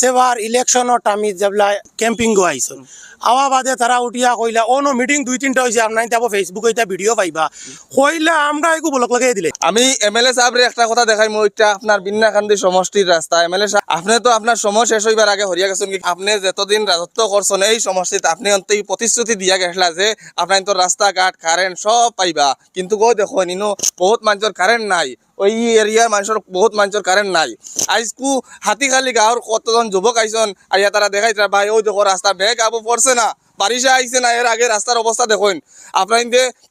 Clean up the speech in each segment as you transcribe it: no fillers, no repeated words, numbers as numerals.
গেছে বার ইলেকশনত আমি যেবলা ক্যাম্পিং গো আইসন আওয়া বাদে তারা উঠিয়া কইলা ও নো মিটিং 2-3টা হইছে আপনার তাবো ফেসবুকে এটা ভিডিও পাইবা কইলা আমরা এগু ব্লক লাগাই দিলে। আমি এমএলএ সাহেবরে একটা কথা দেখাই ওইটা আপনার বিন্নাকান্দি সমষ্টির রাস্তা। এমএলএ সাহেব আপনি তো আপনার সময় শেষ হইবার আগে হরিয়া গেছেন কি আপনি যতদিন রাজত্ব করছেন এই সমষ্টিতে আপনি অন্তই প্রতিশ্রুতি দিয়া গেছলা যে আপনার তো রাস্তাঘাট কারেন্ট সব পাইবা, কিন্তু গো দেখো নিনো বহুত মানুষের কারেন্ট নাই, ওই এরিয়ার মানুষের বহুত মানুষের কারেন্ট নাই। আজকু হাতিখালি গাঁৱৰ কতজন যুবক আইসন আইয়া তারা দেখাই ভাই ওই দেখো রাস্তা বেগ আবু পড়ছে না, বারিশা আইছে না, এর আগে রাস্তার অবস্থা দেখুন। আপনার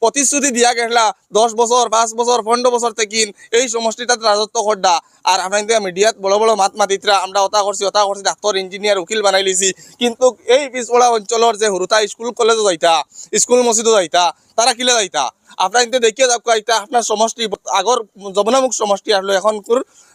প্রতিশ্রুতি দিয়া গেছলা 10 বছর 5 বছর 15 বছর থেকে এই সমষ্টিটাতে রাজত্ব করডা, আর আপনার মিডিয়াত বড় বড় মাত মাতিত্রা আমরা ওটা করছি ডাক্তার ইঞ্জিনিয়ার উকিল বানাই লিছি, কিন্তু এই পিছপড়া অঞ্চলের যে হুরুতা স্কুল কলেজও যাইতা স্কুল মসজিদও যাইতা তারা কিলে যাইতা। আপনার দেখিয়ে যাক এটা আপনার সমষ্টি আগর যমুনামুখ সমষ্টি আসলো এখন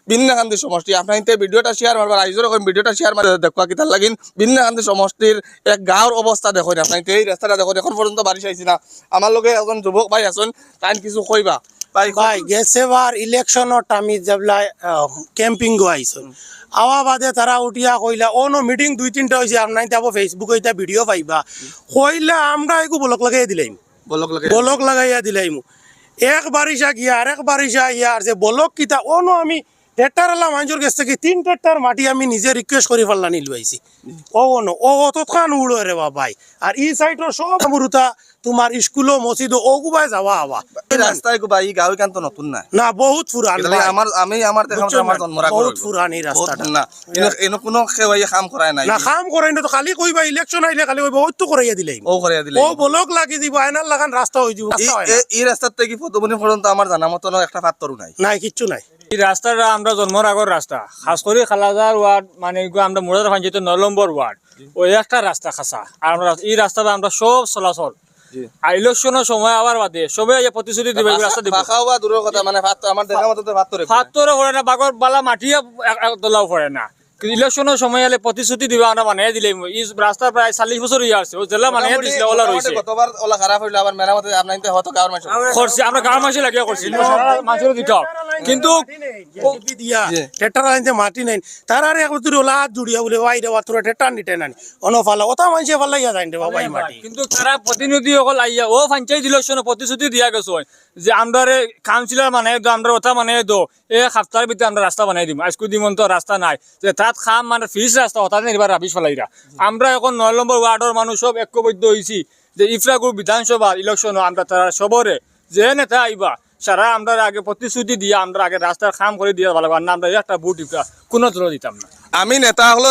বিন্নাকান্দি সমষ্টি। আপনার ভিডিওটা শেয়ার মারবার আইজোর এখন ভিডিওটা শেয়ার মারে দেখা কিতার লাগিন বিন্নাকান্দি সমষ্টির এক গাঁৱৰ অবস্থা দেখুন। আপনার এই রাস্তাটা দেখুন এখন পর্যন্ত বারিশ আইছি না। আমার লগে এখন যুবক ভাই আছেন তাই কিছু কইবা ভাই গেছে বার ইলেকশনত আমি যেবলা ক্যাম্পিং গো আইসন আওয়া বাদে তারা উঠিয়া কইলা ও নো মিটিং 2-3টা হইছে আপনার তাবো ফেসবুকে এটা ভিডিও পাইবা কইলা আমরা এগু ব্লক লাগাই দিলাম। বলক লাগাইয়া দিলাইমু এক বারিশা গিয়া আর এক বারিশা ইয়ার যে বলক কিতা ও নো আমি ট্রেক্টর আলা মানুষের কাছ থেকে 3 ট্রেক্টর মাটি আমি নিজে রিকোয়েস্ট করি পারলা নিল আইছি ও নো ও অতখান উড়ো রে ভাই। আর ই সাইডর সব মুরুতা তোমার স্কুল মসজিদ ওগুবাই যাওয়া আওয়া এই রাস্তায় গো ভাই গাঁও কান্ত নতুন না না বহুত পুরান আমার দেখা আমার জন্মরা বহুত পুরান এই রাস্তাটা না এনো কোনো খেওয়াই কাম করায় নাই না কাম করাই না তো খালি কইবা ইলেকশন আইলে খালি কইবা ওই তো করাইয়া দিলাই ও করাইয়া দিলে ও ব্লক লাগি দিব আয়নার লাগান রাস্তা হই দিব। এই রাস্তার থেকে ফটোবনি পর্যন্ত আমার জানা মতো একটা পাত্তরও নাই নাই কিচ্ছু নাই। এই রাস্তাটা আমরা জন্মর আগর রাস্তা খাস করে খালাদার ওয়ার্ড মানে আমরা মুরাদার পঞ্চায়েতের 9 নম্বর ওয়ার্ড ওই একটা রাস্তা খাসা আর আমরা এই রাস্তাটা আমরা সব চলাচল ইলেকশনের সময় আবার বাদে সবাই প্রতিশ্রুতি দিবে রাস্তা দিব পাখাও বা দূরের কথা মানে আমার দেখা মতো ফাত্তরে পড়ে না বাগর বালা মাটিয়া দলাও পড়ে না, কিন্তু ইলেকশনের সময় হলে প্রতিশ্রুতি দিবে আমরা বানিয়ে দিলে এই রাস্তা প্রায় 40 বছর হয়ে আসছে ও জেলা বানিয়ে দিছিল ওলা রইছে গতবার ওলা খারাপ হইলো আবার মেরামতে আপনাইতে হয়তো গাঁৱৰ মানুষ করছি আমরা গাঁৱৰ মানুষ লাগিয়া করছি মানুষের দিতাম কিন্তু দিয়া ট্রেক্টর আনতে মাটি নাই তারা আর একটু ওলা জুড়িয়া বলে ভাই রে তোরা ট্রেক্টর নিতে নানি অন ফালা ওটা মানুষে ফালাইয়া যাই রে বাবা মাটি। কিন্তু তারা প্রতিনিধি সকল আইয়া ও পঞ্চায়েত ইলেকশনে প্রতিশ্রুতি দিয়া গেছে যে আমরা কাউন্সিলর মানে আমরা ওটা মানে দো এই সপ্তাহের ভিতরে আমরা রাস্তা বানাই দিম আজকে দিমন তো রাস্তা নাই যে তাত খাম মানে ফিস রাস্তা ওটা নির্বার রাবিশ ফেলাইরা। আমরা এখন 9 নম্বর ওয়ার্ডের মানুষ সব ঐক্যবদ্ধ হয়েছি যে ইফরাগুর বিধানসভা ইলেকশন আমরা তারা সবরে যে নেতা আইবা সারা আমরা আগে প্রতিশ্রুতি দিয়ে আমরা আগে রাস্তার খাম করে দিয়ে ভালো না আমরা একটা বুট কোনো দিতাম না। আমি নেতা হলো